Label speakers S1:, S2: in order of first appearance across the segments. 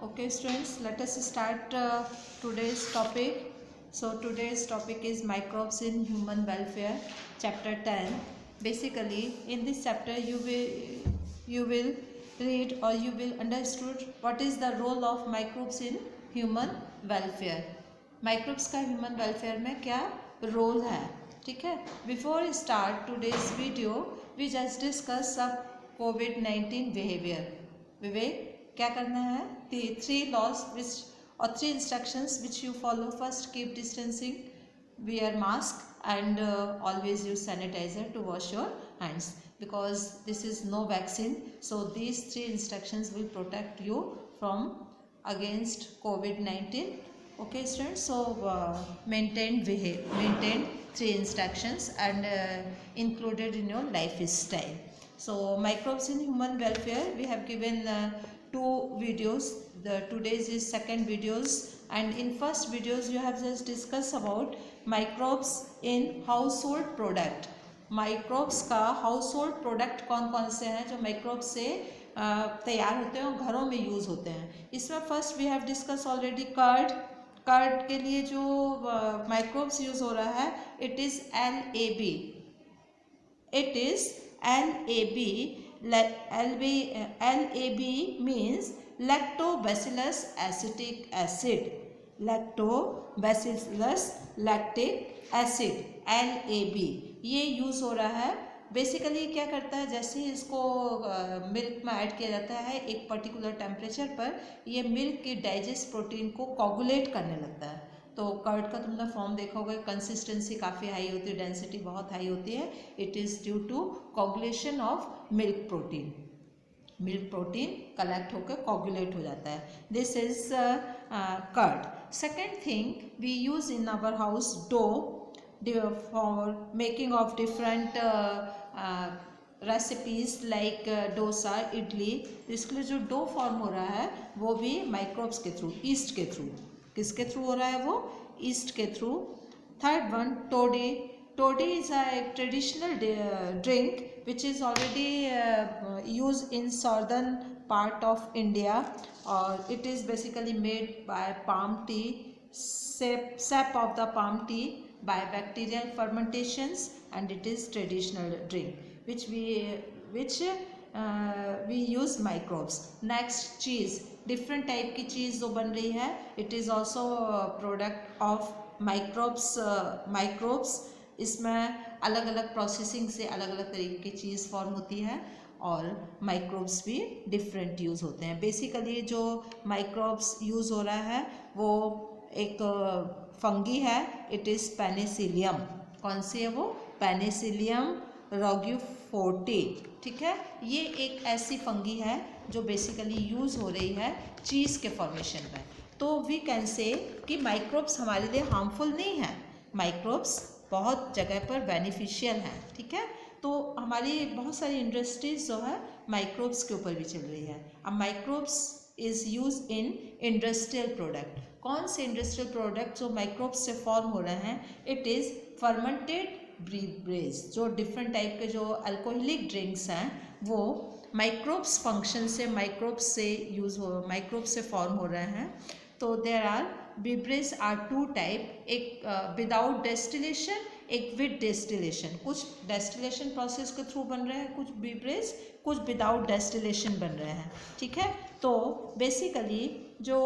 S1: Okay, students, let us start today's topic. So today's topic is microbes in human welfare, chapter 10. Basically, in this chapter, you will read or you will understood what is the role of microbes in human welfare. Microbes का human welfare में क्या role है, ठीक है? Before start today's video, we just discuss some COVID-19 behavior. विवेक क्या करना है? The 3 laws which or 3 instructions which you follow. First, keep distancing, wear mask, and always use sanitizer to wash your hands, because this is no vaccine. So these 3 instructions will protect you from against COVID-19. Okay, students. So maintain 3 instructions and included in your lifestyle. So microbes in human welfare, we have given 2 videos. Today's is second videos, and in first videos you have just discussed about microbes in household product. Microbes का household product कौन कौन से हैं जो microbes से तैयार होते हैं और घरों में यूज़ होते हैं. इसमें first we have discuss already curd. Curd के लिए जो माइक्रोब्स यूज़ हो रहा है, it is LAB. It is LAB. LAB means lactobacillus acetic acid. Lactobacillus lactic acid, LAB, ये यूज़ हो रहा है. बेसिकली क्या करता है, जैसे ही इसको मिल्क में ऐड किया जाता है एक पर्टिकुलर टेम्परेचर पर, ये मिल्क की डाइजेस्ट प्रोटीन को कोगुलेट करने लगता है. तो कर्ड का तुमने फॉर्म देखा होगा, कंसिस्टेंसी काफ़ी हाई होती है, डेंसिटी बहुत हाई होती है. It is due to coagulation of milk protein. Milk protein collect होकर कोगुलेट हो जाता है. This is curd. Second thing, we use in our house dough for making of different recipes like dosa, idli. इसके लिए जो डो फॉर्म हो रहा है वो भी माइक्रोब्स के थ्रू, ईस्ट के थ्रू. किसके थ्रू हो रहा है वो? ईस्ट के through. Third one, toddy. Toddy is a traditional drink which is already used in southern part of India, or it is basically made by palm tea, sap of the palm tea by bacterial fermentations, and it is traditional drink which we use microbes. Next, cheese. Different type की चीज़ जो बन रही है, it is also product of microbes. इसमें अलग अलग processing से अलग अलग तरीके की चीज़ फॉर्म होती है, और माइक्रोब्स भी डिफरेंट यूज़ होते हैं. बेसिकली जो माइक्रोब्स यूज़ हो रहा है वो एक फंगी है. It is Penicillium. कौन सी है वो? पेनिसिलियम रोग्यूफोर्टी. ठीक है, ये एक ऐसी फंगी है जो बेसिकली यूज़ हो रही है चीज़ के फॉर्मेशन में. तो वी कैन से कि माइक्रोब्स हमारे लिए हार्मफुल नहीं है. माइक्रोब्स बहुत जगह पर बेनिफिशियल हैं. ठीक है, तो हमारी बहुत सारी इंडस्ट्रीज जो है माइक्रोब्स के ऊपर भी चल रही है. अब microbes is use in industrial product. कौन से इंडस्ट्रियल प्रोडक्ट जो माइक्रोब्स से फॉर्म हो रहे हैं? It is fermented beverage. जो डिफरेंट टाइप के जो अल्कोहलिक ड्रिंक्स हैं वो माइक्रोब्स फंक्शन से, माइक्रोब्स से फॉर्म हो रहे हैं. तो there are beverage are 2 type. एक विदाउट डेस्टिलेशन, एक विद डेस्टिलेशन. कुछ डेस्टिलेशन प्रोसेस के थ्रू बन रहे हैं कुछ बेवरेज, कुछ विदाउट डेस्टिलेशन बन रहे हैं. ठीक है, तो बेसिकली जो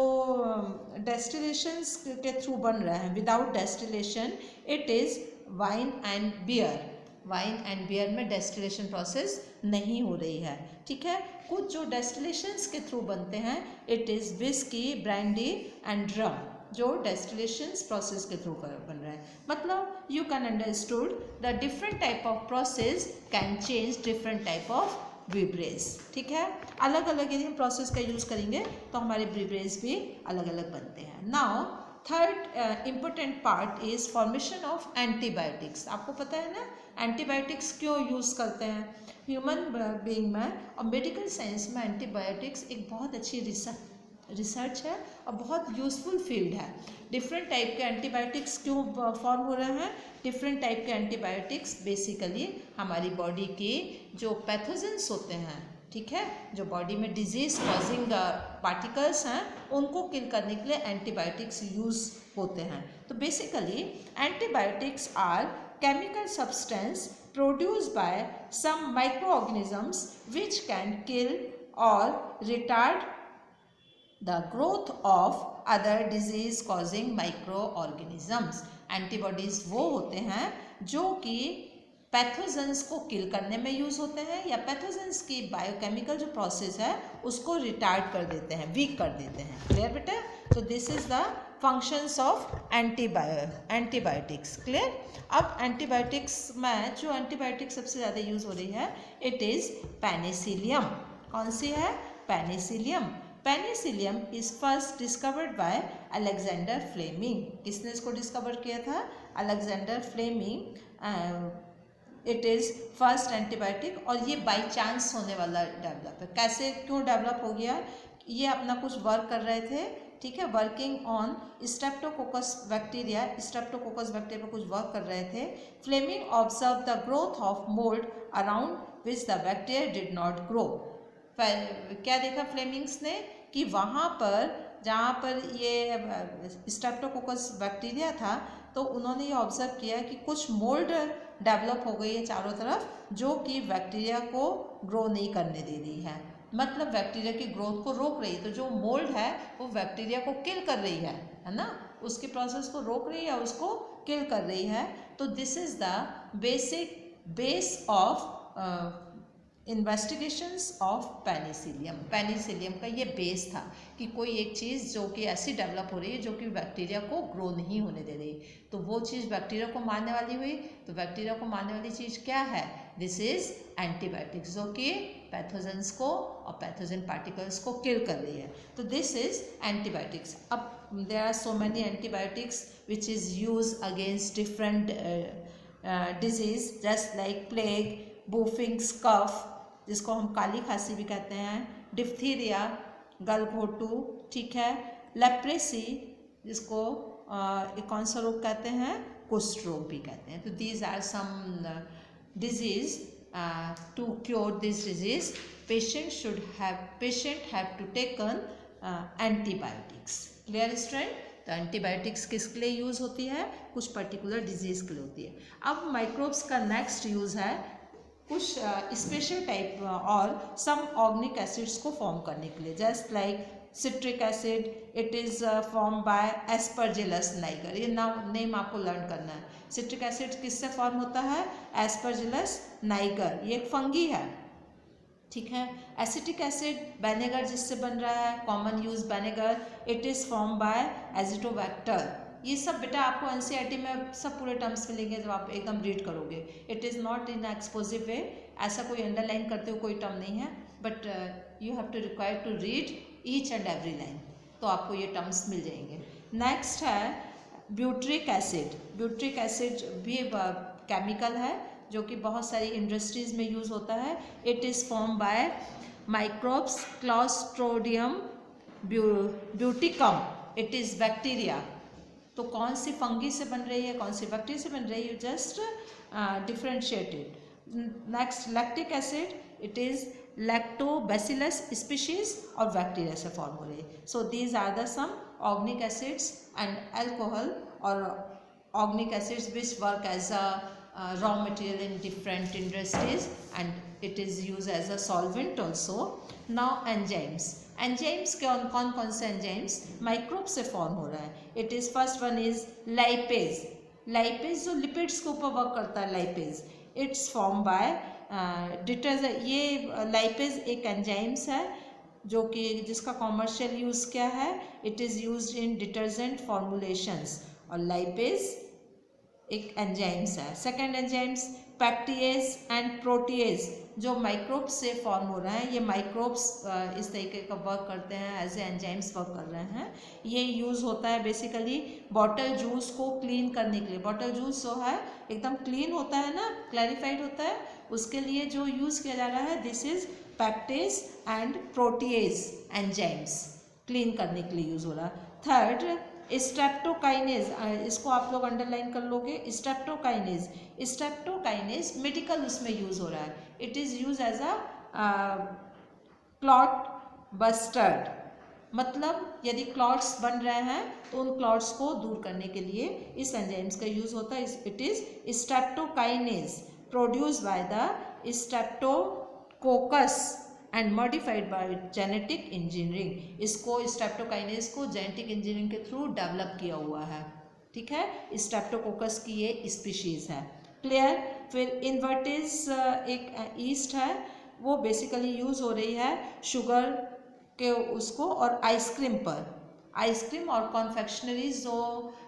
S1: डेस्टिलेशंस के थ्रू बन रहे हैं, without distillation, it is wine and beer. Wine and beer में डेस्टिलेशन प्रोसेस नहीं हो रही है. ठीक है, कुछ जो डेस्टिलेशंस के थ्रू बनते हैं, it is whisky, brandy and rum, जो डेस्टिलेशंस प्रोसेस के थ्रू बन रहा है. मतलब you can understood the different type of process can change different type of beverage. ठीक है, अलग अलग यदि हम प्रोसेस का यूज़ करेंगे तो हमारे बेवरेज भी अलग अलग बनते हैं. Now third important part is formation of antibiotics. आपको पता है ना एंटीबायोटिक्स क्यों यूज़ करते हैं ह्यूमन बीइंग में, और मेडिकल साइंस में एंटीबायोटिक्स एक बहुत अच्छी रिसर्च है और बहुत यूज़फुल फील्ड है. डिफरेंट टाइप के एंटीबायोटिक्स क्यों फॉर्म हो रहे हैं? डिफरेंट टाइप के एंटीबायोटिक्स बेसिकली हमारी बॉडी के जो पैथोजेंस होते हैं, ठीक है, जो बॉडी में डिजीज कॉजिंग पार्टिकल्स हैं उनको किल करने के लिए एंटीबायोटिक्स यूज होते हैं। तो basically antibiotics are chemical substance produced by some microorganisms which can kill or retard the growth of other disease causing microorganisms। Antibodies वो होते हैं जो कि पैथोजेंस को किल करने में यूज होते हैं या पैथोजेंस की बायोकेमिकल जो प्रोसेस है उसको रिटार्ड कर देते हैं, वीक कर देते हैं। क्लियर बेटा? तो this is the functions of antibiotics. Clear? अब एंटीबायोटिक्स में जो एंटीबायोटिक सबसे ज़्यादा यूज हो रही है इट इज़ पेनिसिलियम। कौन सी है? Penicillium. Penicillium is first discovered by Alexander Fleming. किसने इसको डिस्कवर किया था? Alexander Fleming. It is first antibiotic और ये बाई चांस होने वाला डेवलप है। कैसे, क्यों डेवलप हो गया? ये अपना कुछ वर्क कर रहे थे, ठीक है, working on streptococcus bacteria, streptococcus bacteria पर कुछ वर्क कर रहे थे। Fleming observe the growth of mold around which the bacteria did not grow. क्या देखा फ्लेमिंग्स ने कि वहाँ पर जहाँ पर ये स्ट्रेप्टोकोकस बैक्टीरिया था तो उन्होंने ये ऑब्जर्व किया कि कुछ मोल्ड डेवलप हो गई है चारों तरफ जो कि बैक्टीरिया को ग्रो नहीं करने दे रही है, मतलब बैक्टीरिया की ग्रोथ को रोक रही है। तो जो मोल्ड है वो बैक्टीरिया को किल कर रही है ना, उसके प्रोसेस को रोक रही है, उसको किल कर रही है। तो this is the basic base of investigations of Penicillium. Penicillium का ये बेस था कि कोई एक चीज़ जो कि ऐसी डेवलप हो रही है जो कि बैक्टीरिया को ग्रो नहीं होने दे रही, तो वो चीज़ बैक्टीरिया को मारने वाली हुई। तो बैक्टीरिया को मारने वाली चीज़ क्या है? दिस इज एंटीबायोटिक्स, जो कि पैथोजेंस को और पैथोजन पार्टिकल्स को किल कर रही है। तो दिस इज एंटीबायोटिक्स। अब there are so many antibiotics which is use against different disease just like plague, whooping cough जिसको हम काली खांसी भी कहते हैं, डिप्थीरिया, गलघोटू, ठीक है, लेप्रेसी जिसको एक कौन सा रोग कहते हैं? कुष्ठ रोग भी कहते हैं। तो these are some disease to cure this disease patient have to taken antibiotics. Clear student? तो एंटीबायोटिक्स किसके लिए यूज़ होती है? कुछ पर्टिकुलर डिजीज के लिए होती है। अब माइक्रोब्स का नेक्स्ट यूज़ है कुछ स्पेशल टाइप और सम ऑर्गेनिक एसिड्स को फॉर्म करने के लिए, just like citric acid, it is form bye Aspergillus Niger. ये नेम आपको लर्न करना है। सिट्रिक एसिड किससे फॉर्म होता है? एस्परजिलस नाइगर, ये एक फंगी है, ठीक है। एसिटिक एसिड विनेगर जिससे बन रहा है, common use vinegar, it is form bye Azotobacter. ये सब बेटा आपको एनसीईआरटी में सब पूरे टर्म्स मिलेंगे जब आप एकदम रीड करोगे। It is not in explosive way, ऐसा कोई अंडरलाइन करते हुए कोई टर्म नहीं है, but you have to require to read each and every line, तो आपको ये टर्म्स मिल जाएंगे। नेक्स्ट है ब्यूट्रिक एसिड। ब्यूट्रिक एसिड भी केमिकल है जो कि बहुत सारी इंडस्ट्रीज़ में यूज़ होता है। It is form by microbes Clostridium butylicum, it is bacteria. तो कौन सी फंगी से बन रही है, कौन सी बैक्टीरिया से बन रही है, just differentiated. Next lactic acid, it is Lactobacillus species और बैक्टीरिया से फॉर्म हो रही है। So these are the some organic acids and alcohol और organic acids which work as a raw material in different industries and it is use as a solvent also. Now enzymes. Enzymes कौन कौन से enzymes microbe से form हो रहा है? It is first one is lipase. Lipase जो lipids के ऊपर वर्क करता है, lipase, it's form by detergent. ये लाइपेज एक एंजाइम्स है जो कि जिसका कॉमर्शियल यूज़ क्या है? It is used in detergent formulations, और लाइपेज एक एंजाइम्स है। सेकेंड एंजाइम्स पैक्टिएज एंड प्रोटीएज जो माइक्रोब्स से फॉर्म हो रहा है। ये माइक्रोब्स इस तरीके का वर्क करते हैं, एज ए एंजाइम्स वर्क कर रहे हैं। ये यूज़ होता है बेसिकली बॉटल जूस को क्लीन करने के लिए। बॉटल जूस जो है एकदम क्लीन होता है ना, क्लैरिफाइड होता है, उसके लिए जो यूज़ किया जा रहा है this is pectase and protease enzymes, clean करने के लिए यूज़ हो रहा है। थर्ड स्ट्रेप्टोकाइनेज, इसको आप लोग अंडरलाइन कर लोगे। स्ट्रेप्टोकाइनेज, स्ट्रेप्टोकाइनेज मेडिकल उसमें यूज़ हो रहा है। It is use as a clot buster, मतलब यदि क्लॉट्स बन रहे हैं तो उन क्लॉट्स को दूर करने के लिए इस एंजाइम्स का यूज होता है। It is streptokinase produce by the Streptococcus and modified by genetic engineering. इसको स्ट्रेप्टोकाइनेज को जेनेटिक इंजीनियरिंग के थ्रू डेवलप किया हुआ है, ठीक है। स्ट्रेप्टोकोकस की ये स्पीशीज है। क्लियर। फिर इन्वर्टिस एक ईस्ट है, वो बेसिकली यूज हो रही है शुगर के उसको और आइसक्रीम पर। आइसक्रीम और कॉन्फेक्शनरीज जो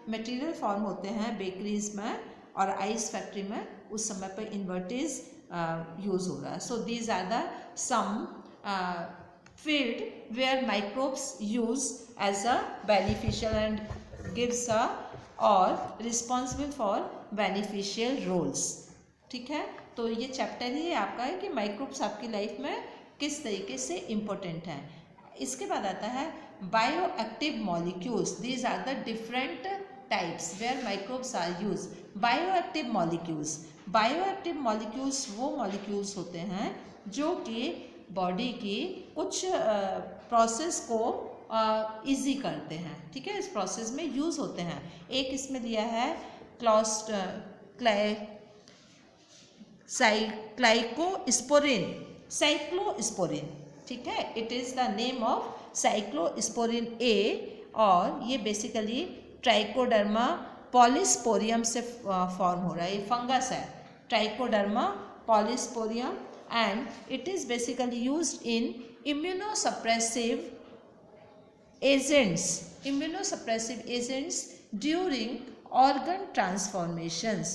S1: मटेरियल फॉर्म होते हैं बेकरीज में और आइस फैक्ट्री में, उस समय पर इन्वर्टिस यूज हो रहा है। So these are the some field where microbes use as a beneficial and gives a और रिस्पॉन्सिबल फॉर बेनिफिशियल रोल्स, ठीक है। तो ये चैप्टर ही आपका है कि माइक्रोब्स आपकी लाइफ में किस तरीके से इम्पोर्टेंट हैं। इसके बाद आता है bio active molecules. These are the different types where microbes are use. Bio active molecules, bio active molecules वो मॉलिक्यूल्स होते हैं जो कि बॉडी की कुछ प्रोसेस को ईजी करते हैं, ठीक है, इस प्रोसेस में यूज होते हैं। एक इसमें दिया है साइक्लोस्पोरिन, ठीक है, it is the name of cyclosporin A, और ये बेसिकली ट्राइकोडर्मा पॉलिस्पोरियम से फॉर्म हो रहा है। ये फंगस है, Trichoderma polysporum, and it is basically used in immunosuppressive agents during organ transformations,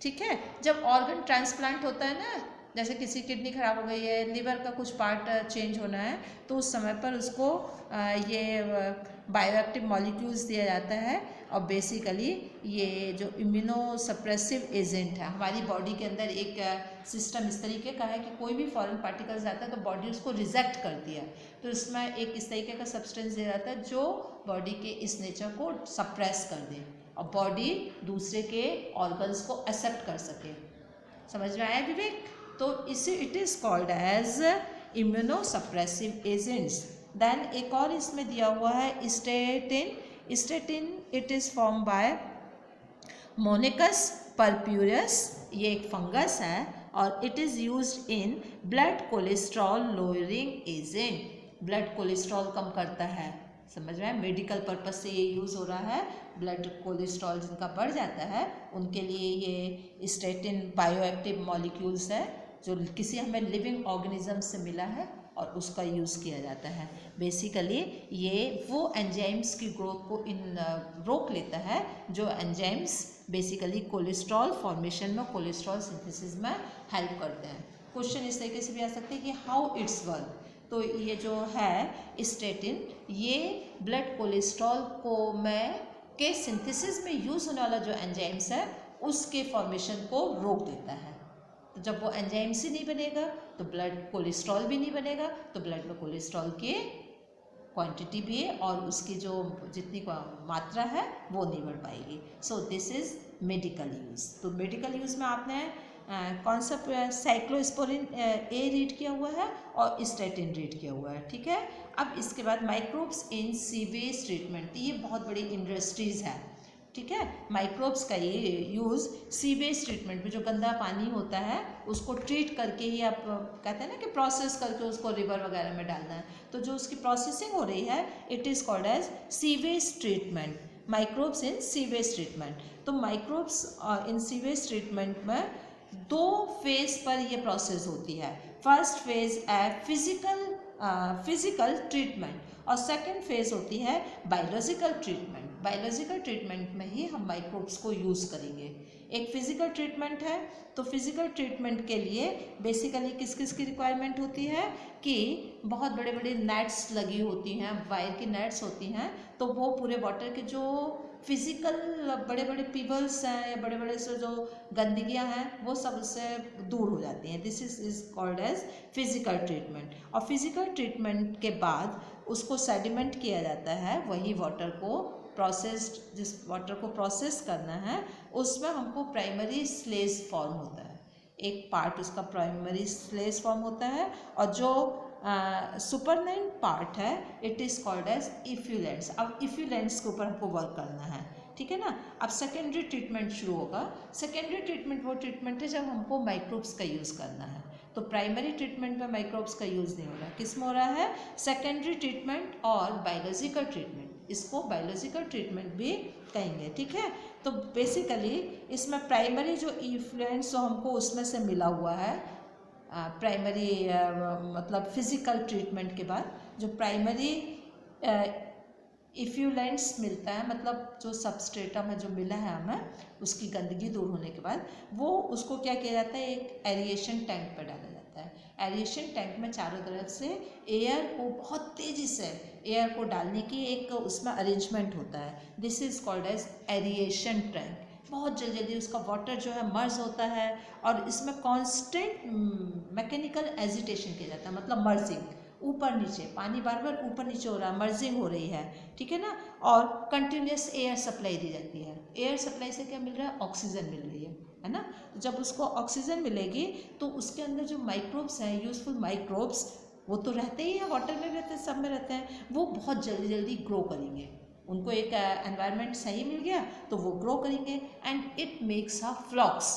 S1: ठीक है। जब ऑर्गन ट्रांसप्लांट होता है ना, जैसे किसी किडनी खराब हो गई है, लिवर का कुछ पार्ट चेंज होना है, तो उस समय पर उसको ये बायोएक्टिव मॉलिक्यूल्स दिया जाता है। और बेसिकली ये जो इम्यूनोसप्रेसिव एजेंट है, हमारी बॉडी के अंदर एक सिस्टम इस तरीके का है कि कोई भी फॉरेन पार्टिकल्स आता है तो बॉडी उसको रिजेक्ट करती है, तो इसमें एक इस तरीके का सब्सटेंस दिया जाता है जो बॉडी के इस नेचर को सप्रेस कर दे और बॉडी दूसरे के ऑर्गन्स को एक्सेप्ट कर सके। समझ में आया विवेक? तो इसे it is called as immunosuppressive agents. Then एक और इसमें दिया हुआ है statin. Statin it is form by Monascus purpureus, ये एक फंगस है, और it is used in blood cholesterol lowering agent. Blood cholesterol कम करता है, समझ रहे हैं, मेडिकल पर्पज से ये यूज़ हो रहा है। ब्लड कोलेस्ट्रॉल जिनका बढ़ जाता है उनके लिए ये स्टेटिन बायोएक्टिव मॉलिक्यूल्स है जो किसी हमें लिविंग ऑर्गेनिज्म से मिला है और उसका यूज़ किया जाता है। बेसिकली ये वो एंजाइम्स की ग्रोथ को रोक लेता है जो एंजाइम्स बेसिकली कोलेस्ट्रॉल फॉर्मेशन में, कोलेस्ट्रॉल सिंथेसिस में हेल्प करते हैं। क्वेश्चन इस तरीके से भी आ सकते हैं कि हाउ इट्स वर्क। तो ये जो है स्टेटिन, ये ब्लड कोलेस्ट्रॉल के सिंथेसिस में यूज़ होने वाला जो एंजाइम्स है उसके फॉर्मेशन को रोक देता है। तो जब वो एंजाइम्स ही नहीं बनेगा तो ब्लड कोलेस्ट्रॉल भी नहीं बनेगा, तो ब्लड में कोलेस्ट्रॉल की क्वांटिटी भी है और उसकी जो जितनी मात्रा है वो नहीं बढ़ पाएगी। So this is medical use. तो मेडिकल यूज़ में आपने कौन सा साइक्लोस्पोरिन ए रीड किया हुआ है और स्टेटिन रीड किया हुआ है, ठीक है। अब इसके बाद माइक्रोब्स इन सीवेज ट्रीटमेंट, ये बहुत बड़ी इंडस्ट्रीज़ है, ठीक है। माइक्रोब्स का ये यूज़ सीवेज ट्रीटमेंट में, जो गंदा पानी होता है उसको ट्रीट करके ही, आप कहते हैं ना कि प्रोसेस करके उसको रिवर वगैरह में डालना है, तो जो उसकी प्रोसेसिंग हो रही है it is called as sewage treatment. Microbes in sewage treatment. तो माइक्रोब्स इन सीवेज ट्रीटमेंट में 2 फेज पर ये प्रोसेस होती है। फर्स्ट फेज है फिजिकल ट्रीटमेंट और सेकंड फेज होती है बायोलॉजिकल ट्रीटमेंट। बायोलॉजिकल ट्रीटमेंट में ही हम माइक्रोब्स को यूज़ करेंगे। एक फिजिकल ट्रीटमेंट है, तो फिजिकल ट्रीटमेंट के लिए बेसिकली किस किस की रिक्वायरमेंट होती है कि बहुत बड़े बड़े नेट्स लगी होती हैं, वायर की नेट्स होती हैं, तो वो पूरे वाटर के जो फिजिकल बड़े बड़े पीबल्स हैं या बड़े बड़े से जो गंदगियां हैं वो सब उससे दूर हो जाती हैं। This is called as physical treatment. और फिजिकल ट्रीटमेंट के बाद उसको सेडिमेंट किया जाता है, वही वाटर को प्रोसेस्ड, जिस वाटर को प्रोसेस करना है उसमें हमको प्राइमरी स्लेज फॉर्म होता है, एक पार्ट उसका प्राइमरी स्लेज फॉर्म होता है, और जो सुपरनाइन पार्ट है, इट इज़ कॉल्ड एज इफ्यूलेंट्स। अब इफ्यूलेंट्स के ऊपर हमको वर्क करना है, ठीक है ना। अब सेकेंडरी ट्रीटमेंट शुरू होगा। सेकेंडरी ट्रीटमेंट वो ट्रीटमेंट है जब हमको माइक्रोब्स का यूज़ करना है। तो प्राइमरी ट्रीटमेंट में माइक्रोब्स का यूज़ नहीं हो रहा है, किस में हो रहा है, सेकेंडरी ट्रीटमेंट और बायोलॉजिकल ट्रीटमेंट। इसको बायोलॉजिकल ट्रीटमेंट भी कहेंगे, ठीक है। तो बेसिकली इसमें प्राइमरी जो इन्फ्लुएंस जो हमको उसमें से मिला हुआ है, प्राइमरी मतलब फिजिकल ट्रीटमेंट के बाद जो प्राइमरी इफ्यूलेंट्स मिलता है, मतलब जो सबस्ट्रेटम है जो मिला है हमें, उसकी गंदगी दूर होने के बाद वो उसको क्या किया जाता है, एक एरिएशन टैंक पर डाला जाता है। एरिएशन टैंक में चारों तरफ से एयर को बहुत तेज़ी से एयर को डालने की एक उसमें अरेंजमेंट होता है। This is called as aeration tank. बहुत जल्दी जल्दी उसका वाटर जो है मर्ज होता है और इसमें कांस्टेंट मैकेनिकल एजिटेशन किया जाता है, मतलब मर्जिंग, ऊपर नीचे, पानी बार बार ऊपर नीचे हो रहा है, मर्जिंग हो रही है, ठीक है ना। और कंटिन्यूस एयर सप्लाई दी जाती है। एयर सप्लाई से क्या मिल रहा है, ऑक्सीजन मिल रही है ना। तो जब उसको ऑक्सीजन मिलेगी तो उसके अंदर जो माइक्रोब्स हैं, यूजफुल माइक्रोब्स, वो तो रहते ही हैं, वाटर में रहते हैं, सब में रहते हैं, वो बहुत जल्दी जल्दी ग्रो करेंगे। उनको एक एनवायरनमेंट सही मिल गया तो वो ग्रो करेंगे एंड इट मेक्स अ फ्लॉक्स।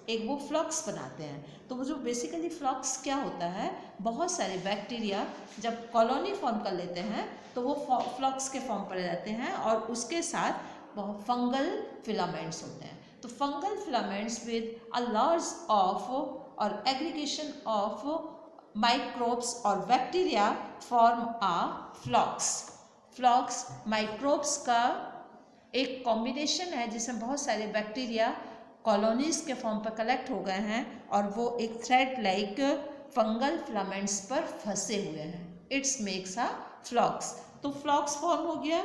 S1: एक वो फ्लॉक्स बनाते हैं। तो वो जो बेसिकली फ्लॉक्स क्या होता है, बहुत सारे बैक्टीरिया जब कॉलोनी फॉर्म कर लेते हैं तो वो फ्लॉक्स के फॉर्म पर रहते हैं और उसके साथ बहुत फंगल फिलामेंट्स होते हैं। तो fungal filaments with a large of और एग्रीगेशन ऑफ माइक्रोब्स और बैक्टीरिया फॉर्म अ फ्लॉक्स। फ्लॉक्स माइक्रोब्स का एक कॉम्बिनेशन है जिसमें बहुत सारे बैक्टीरिया कॉलोनीज के फॉर्म पर कलेक्ट हो गए हैं और वो एक थ्रेड लाइक फंगल फिलामेंट्स पर फंसे हुए हैं। It's makes a flocs. तो फ्लॉक्स फॉर्म हो गया।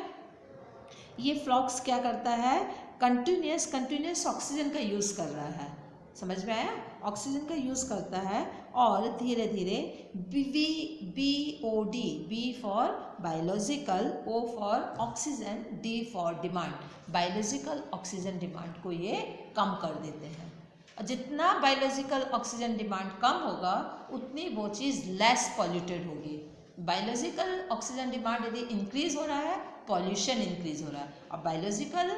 S1: ये फ्लॉक्स क्या करता है, कंटिन्यूस ऑक्सीजन का यूज़ कर रहा है, समझ में आया, ऑक्सीजन का यूज़ करता है और धीरे धीरे BOD, B for biological, O for oxygen, D for demand, biological oxygen demand को ये कम कर देते हैं। जितना बायोलॉजिकल ऑक्सीजन डिमांड कम होगा उतनी वो चीज़ लेस पॉल्यूटेड होगी। बायोलॉजिकल ऑक्सीजन डिमांड यदि इंक्रीज हो रहा है, पॉल्यूशन इंक्रीज हो रहा है, और बायोलॉजिकल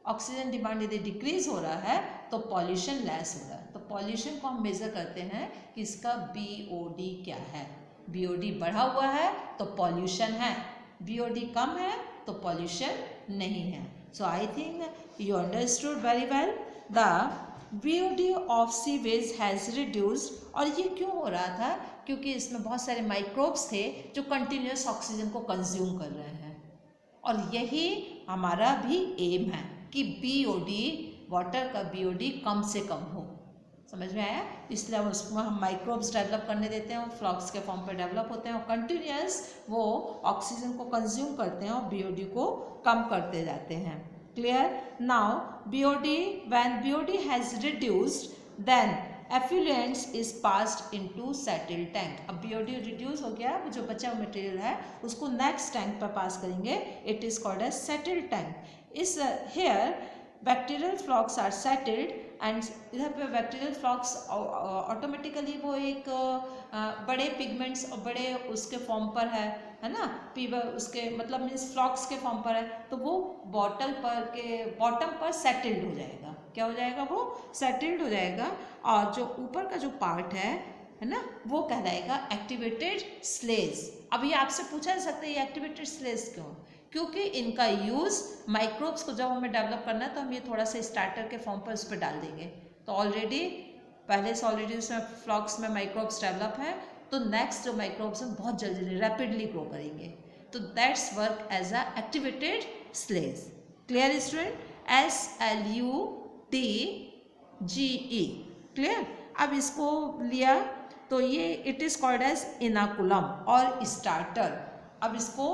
S1: ऑक्सीजन डिमांड यदि डिक्रीज हो रहा है तो पॉल्यूशन लेस हो रहा है। तो पॉल्यूशन को हम मेज़र करते हैं कि इसका BOD क्या है। BOD बढ़ा हुआ है तो पॉल्यूशन है, BOD कम है तो पॉल्यूशन नहीं है। So I think you understood very well. The BOD of sewage has reduced. और ये क्यों हो रहा था, क्योंकि इसमें बहुत सारे माइक्रोब्स थे जो कंटिन्यूस ऑक्सीजन को कंज्यूम कर रहे हैं। और यही हमारा भी एम है कि BOD, वाटर का BOD कम से कम हो, समझ में आया। इसलिए उसमें हम माइक्रोब्स डेवलप करने देते हैं, फ्लॉक्स के फॉर्म पर डेवलप होते हैं और कंटिन्यूस वो ऑक्सीजन को कंज्यूम करते हैं और BOD को कम करते जाते हैं। Clear. Now BOD, when BOD has reduced then effluents is passed into settle tank. अब BOD रिड्यूस हो गया, जो बचा हुआ मटेरियल है उसको नेक्स्ट टैंक पर पास करेंगे, it is called as settle tank. इस here bacterial flocs are settled and इधर पे बैक्टीरियल फ्लॉक्स ऑटोमेटिकली वो एक बड़े पिगमेंट्स और बड़े उसके फॉर्म पर है ना, उसके मतलब मीन्स फ्लॉक्स के फॉर्म पर है, तो वो बॉटम पर सेटल्ड हो जाएगा। क्या हो जाएगा, वो सेटल्ड हो जाएगा और जो ऊपर का जो पार्ट है ना, वो कहलाएगा एक्टिवेटेड स्लेज। अब ये आपसे पूछा जा सकता है ये एक्टिवेटेड स्लेज क्यों, क्योंकि इनका यूज़ माइक्रोब्स को जब हमें डेवलप करना है तो हम ये थोड़ा सा स्टार्टर के फॉर्म पर उस पर डाल देंगे। तो पहले से उसमें फ्लॉक्स में माइक्रोब्स डेवलप है, तो नेक्स्ट जो माइक्रोब्स हैं बहुत जल्दी रैपिडली ग्रो करेंगे। तो that's work as a activated sludge. Clear student. SLUTGE। Clear. अब इसको लिया तो ये it is called as inoculum और स्टार्टर। अब इसको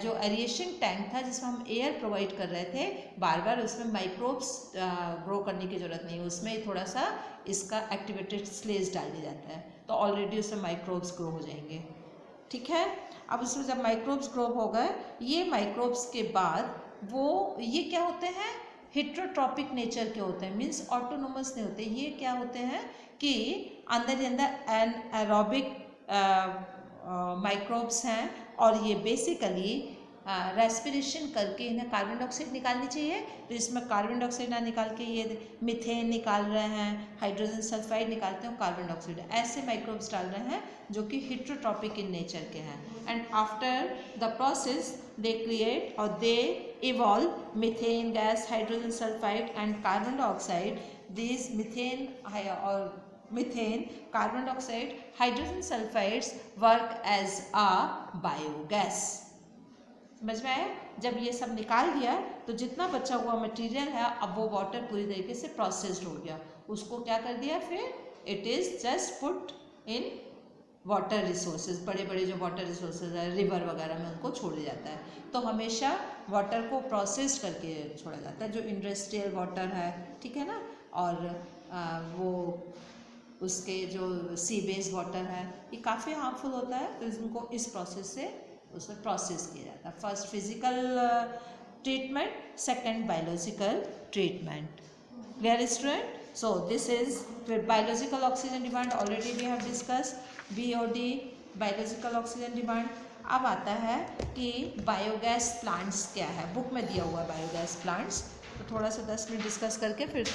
S1: जो एरिएशन टैंक था जिसमें हम एयर प्रोवाइड कर रहे थे, बार बार उसमें माइक्रोब्स ग्रो करने की ज़रूरत नहीं है, उसमें थोड़ा सा इसका एक्टिवेटेड स्लेज डाल दिया जाता है तो ऑलरेडी उसमें माइक्रोब्स ग्रो हो जाएंगे। ठीक है। अब उसमें जब माइक्रोब्स ग्रो हो गए, ये माइक्रोब्स के बाद वो ये क्या होते हैं, हेट्रोट्रॉपिक नेचर के होते हैं, मीन्स ऑटोनोमस नहीं होते। ये क्या होते हैं कि अंदर ही अंदर एन एरोबिक माइक्रोब्स हैं और ये बेसिकली रेस्पिरेशन करके इन्हें कार्बन डाइऑक्साइड निकालनी चाहिए, तो इसमें कार्बन डाइऑक्साइड ना निकाल के ये मीथेन निकाल रहे हैं, हाइड्रोजन सल्फाइड निकालते हैं, कार्बन डाइऑक्साइड, ऐसे माइक्रोब्स डाल रहे हैं जो कि हेटेरोट्रॉपिक इन नेचर के हैं। And after the process they create और they evolve methane gas, hydrogen sulphide and carbon dioxide. This methane और methane, carbon dioxide, hydrogen sulphides work as a biogas. समझ में आया? जब ये सब निकाल दिया तो जितना बचा हुआ मटेरियल है अब वो वाटर पूरी तरीके से प्रोसेस्ड हो गया, उसको क्या कर दिया फिर it is just put in water resources, बड़े बड़े जो वाटर रिसोर्सेज है रिवर वगैरह में उनको छोड़ा जाता है। तो हमेशा वाटर को प्रोसेस करके छोड़ा जाता है, जो इंडस्ट्रियल वाटर है, ठीक है ना, और वो उसके जो सी बेस वाटर है ये काफ़ी हार्मफुल होता है, तो इनको इस प्रोसेस से उसमें प्रोसेस किया जाता है। First physical treatment, second biological treatment. Clear student? So this is biological oxygen demand, already we have discuss BOD, biological oxygen demand. अब आता है कि बायोगैस प्लांट्स क्या है, बुक में दिया हुआ बायोगैस प्लांट्स, तो थोड़ा सा 10 मिनट डिस्कस करके फिर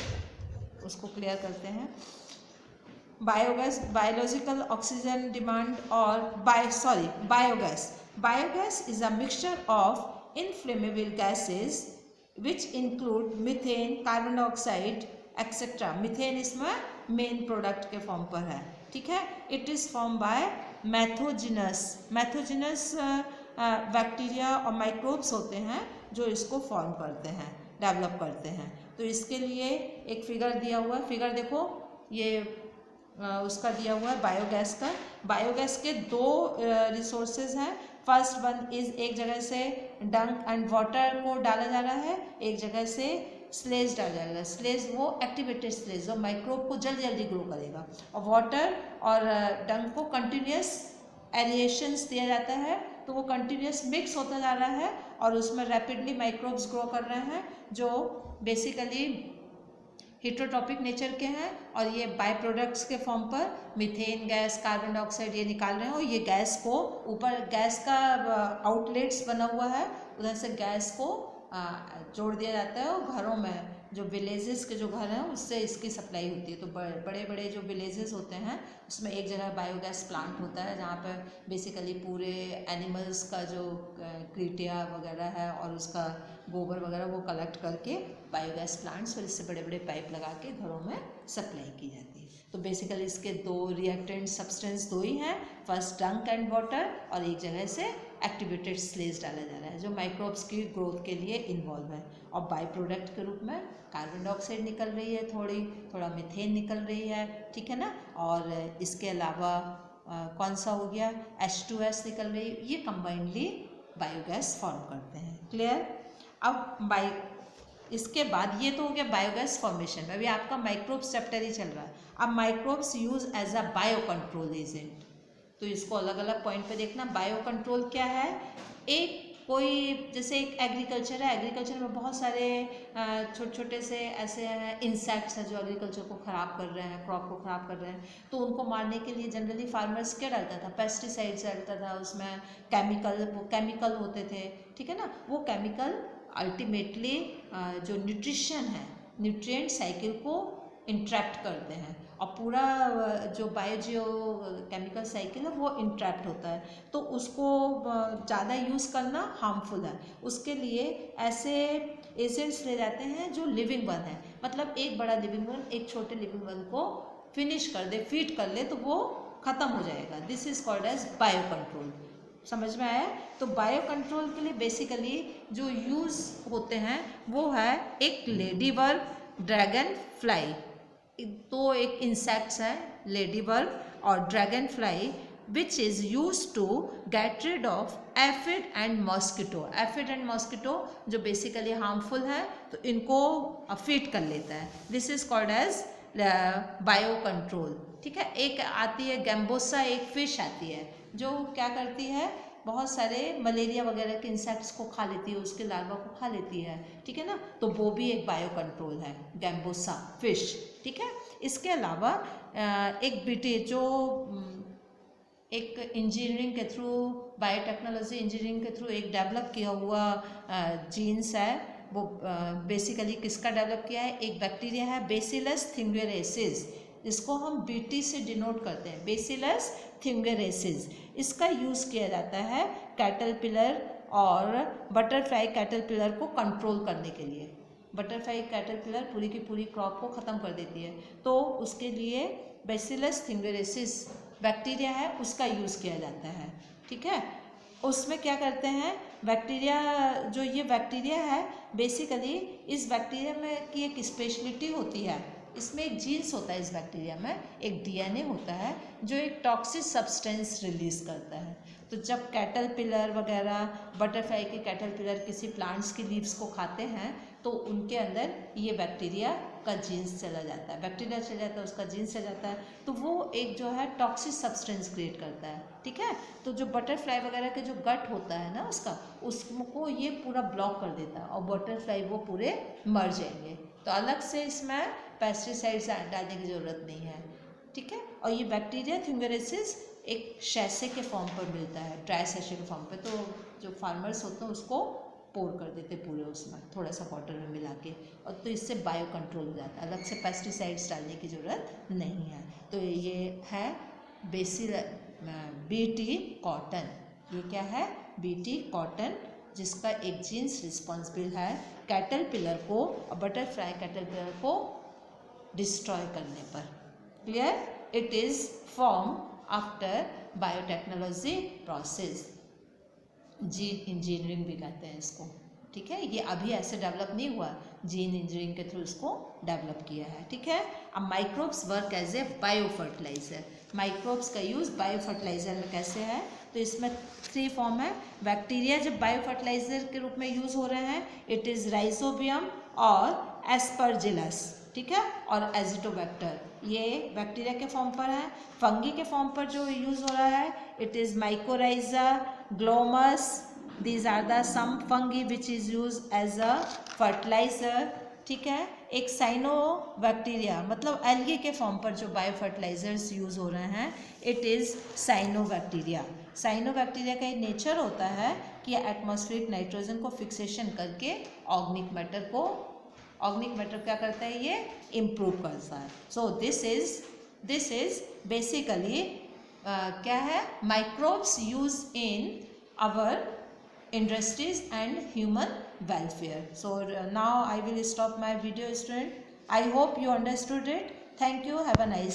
S1: उसको क्लियर करते हैं। बायोगैस, बायोलॉजिकल ऑक्सीजन डिमांड और biogas. Biogas is a mixture of inflammable gases which include methane, carbon dioxide, etc. Methane इसमें मेन प्रोडक्ट के फॉर्म पर है, ठीक है। It is form by methanogenic bacteria और माइक्रोब्स होते हैं जो इसको फॉर्म करते हैं, डेवलप करते हैं। तो इसके लिए एक फिगर दिया हुआ है, फिगर देखो, ये उसका दिया हुआ है बायोगैस का। बायोगैस के दो रिसोर्सेज हैं। फर्स्ट वन इज, एक जगह से डंक एंड वाटर को डाला जा रहा है, एक जगह से स्लेज डाला जा रहा है। स्लेज वो एक्टिवेटेड स्लेज जो माइक्रोब को जल्दी जल्दी ग्रो करेगा, और वाटर और डंक को कंटिन्यूस एरिएशंस दिया जाता है, तो वो कंटिन्यूस मिक्स होता जा रहा है और उसमें रैपिडली माइक्रोब्स ग्रो कर रहे हैं जो बेसिकली हेटेरोट्रॉपिक नेचर के हैं, और ये बाय प्रोडक्ट्स के फॉर्म पर मीथेन गैस, कार्बन डाइऑक्साइड ये निकाल रहे हैं, और ये गैस को ऊपर गैस का आउटलेट्स बना हुआ है, उधर से गैस को जोड़ दिया जाता है, और घरों में जो विलेजेस के जो घर हैं उससे इसकी सप्लाई होती है। तो बड़े बड़े जो विलेजेस होते हैं उसमें एक जगह बायोगैस प्लांट होता है जहाँ पर बेसिकली पूरे एनिमल्स का जो क्रीटिया वगैरह है और उसका गोबर वगैरह वो कलेक्ट करके बायोगैस प्लांट्स, और इससे बड़े बड़े पाइप लगा के घरों में सप्लाई की जाती है। तो बेसिकली इसके दो रिएक्टेंट सब्सटेंस दो ही हैं, फर्स्ट डंक एंड वाटर, और एक जगह से एक्टिवेटेड स्लेज डाला जा रहा है जो माइक्रोब्स की ग्रोथ के लिए इन्वॉल्व है। और बाय प्रोडक्ट के रूप में कार्बन डाइऑक्साइड निकल रही है, थोड़ा मीथेन निकल रही है, ठीक है ना, और इसके अलावा कौन सा हो गया, H2S निकल रही है। ये कंबाइंडली बायोगैस फॉर्म करते हैं। क्लियर? अब इसके बाद ये तो हो गया बायोगैस फॉर्मेशन। अभी आपका माइक्रोब्स चैप्टर ही चल रहा है। अब microbes use as a bio control agent, तो इसको अलग अलग पॉइंट पे देखना। बायो कंट्रोल क्या है? एक कोई जैसे एक एग्रीकल्चर है, एग्रीकल्चर में बहुत सारे छोटे छोटे से ऐसे इंसेक्ट्स हैं जो एग्रीकल्चर को ख़राब कर रहे हैं, क्रॉप को ख़राब कर रहे हैं, तो उनको मारने के लिए जनरली फार्मर्स क्या डालता था? पेस्टिसाइड्स डालता था, उसमें केमिकल होते थे, ठीक है ना। वो केमिकल अल्टीमेटली जो न्यूट्रिशन है, न्यूट्रिएंट साइकिल को इंट्रैप्ट करते हैं, और पूरा जो बायोजियो केमिकल साइकिल है वो इंट्रैप्ट होता है, तो उसको ज़्यादा यूज़ करना हार्मफुल है। उसके लिए ऐसे एजेंट्स ले जाते हैं जो लिविंग वन है, मतलब एक बड़ा लिविंग वन एक छोटे लिविंग वन को फिनिश कर दे, फीड कर ले, तो वो ख़त्म हो जाएगा। This is called as bio control. समझ में आया? तो बायो कंट्रोल के लिए बेसिकली जो यूज़ होते हैं वो है एक लेडी बर्ग, ड्रैगन फ्लाई, तो एक इंसेक्ट्स है लेडी बर्ग और dragonfly, which is use to get rid of aphid and mosquito. Aphid and mosquito जो बेसिकली हार्मफुल है, तो इनको फीड कर लेता है। This is called as bio control, ठीक है। एक आती है गैम्बोसा, एक फिश आती है जो क्या करती है, बहुत सारे मलेरिया वगैरह के इंसेक्ट्स को खा लेती है, उसके लार्वा को खा लेती है, ठीक है ना। तो वो भी एक बायो कंट्रोल है, गैम्बोसा फिश, ठीक है। इसके अलावा एक बीटी जो एक इंजीनियरिंग के थ्रू, बायोटेक्नोलॉजी इंजीनियरिंग के थ्रू एक डेवलप किया हुआ जीन्स है। वो बेसिकली किसका डेवलप किया है? एक बैक्टीरिया है बेसिलस थिंगरेसिस, इसको हम बीटी से डिनोट करते हैं, बेसिलस थिंगरेसिस। इसका यूज़ किया जाता है कैटरपिलर और बटरफ्लाई कैटरपिलर को कंट्रोल करने के लिए। बटरफ्लाई कैटरपिलर पूरी की पूरी क्रॉप को ख़त्म कर देती है, तो उसके लिए बेसिलस थिंगरेसिस बैक्टीरिया है उसका यूज़ किया जाता है। ठीक है, उसमें क्या करते हैं बैक्टीरिया, जो ये बैक्टीरिया है बेसिकली इस बैक्टीरिया में की एक स्पेशलिटी होती है, इसमें एक जीन्स होता है, इस बैक्टीरिया में एक डीएनए होता है जो एक टॉक्सिक सब्सटेंस रिलीज करता है। तो जब कैटरपिलर वगैरह, बटरफ्लाई के कैटरपिलर किसी प्लांट्स की लीव्स को खाते हैं तो उनके अंदर ये बैक्टीरिया का जीन्स चला जाता है, बैक्टीरिया चला जाता है, उसका जीन्स चला जाता है, तो वो एक जो है टॉक्सिक सब्सटेंस क्रिएट करता है। ठीक है, तो जो बटरफ्लाई वगैरह के जो गट होता है ना उसका, उसको ये पूरा ब्लॉक कर देता है और बटरफ्लाई वो पूरे मर जाएंगे। तो अलग से इसमें पेस्टिसाइड्स डालने की ज़रूरत नहीं है। ठीक है, और ये बैक्टीरिया थिंगरेसिस एक शैसे के फॉर्म पर मिलता है, ड्राई शैसे के फॉर्म पे। तो जो फार्मर्स होते हैं उसको पोर कर देते पूरे उसमें थोड़ा सा वाटर में मिला के, और तो इससे बायो कंट्रोल हो जाता है, अलग से पेस्टिसाइड्स डालने की ज़रूरत नहीं है। तो ये है बीटी कॉटन। ये क्या है? बीटी कॉटन, जिसका एक जीन्स रिस्पॉन्सिबल है कैटरपिलर को और बटरफ्लाई कैटरपिलर को डिस्ट्रॉय करने पर। Clear? It is form after biotechnology process, gene engineering भी कहते हैं इसको। ठीक है, ये अभी ऐसे डेवलप नहीं हुआ, जीन इंजीनियरिंग के थ्रू इसको डेवलप किया है। ठीक है, अब microbes work as a bio fertilizer. Microbes का यूज़ बायो फर्टिलाइजर में कैसे है? तो इसमें 3 फॉर्म है। बैक्टीरिया जब बायो फर्टिलाइजर के रूप में यूज़ हो रहे हैं, इट इज़ राइजोबियम और एस्परजिलस। ठीक है, और एजिटोबैक्टर, ये बैक्टीरिया के फॉर्म पर है। फंगी के फॉर्म पर जो यूज़ हो रहा है, it is mycorrhiza, Glomus, these are the some fungi which is used as a fertilizer। ठीक है, एक साइनो बैक्टीरिया मतलब एल्गी के फॉर्म पर जो बायो फर्टिलाइजर्स यूज़ हो रहे हैं, it is cyanobacteria. Cyanobacteria का ये नेचर होता है कि ये एटमॉस्फेरिक नाइट्रोजन को फिक्सेशन करके ऑर्गेनिक मैटर क्या करता है? ये इम्प्रूव करता है। सो दिस इज बेसिकली क्या है? Microbes use in our industries and human welfare. So now I will stop my video, student. I hope you understood it. Thank you. Have a nice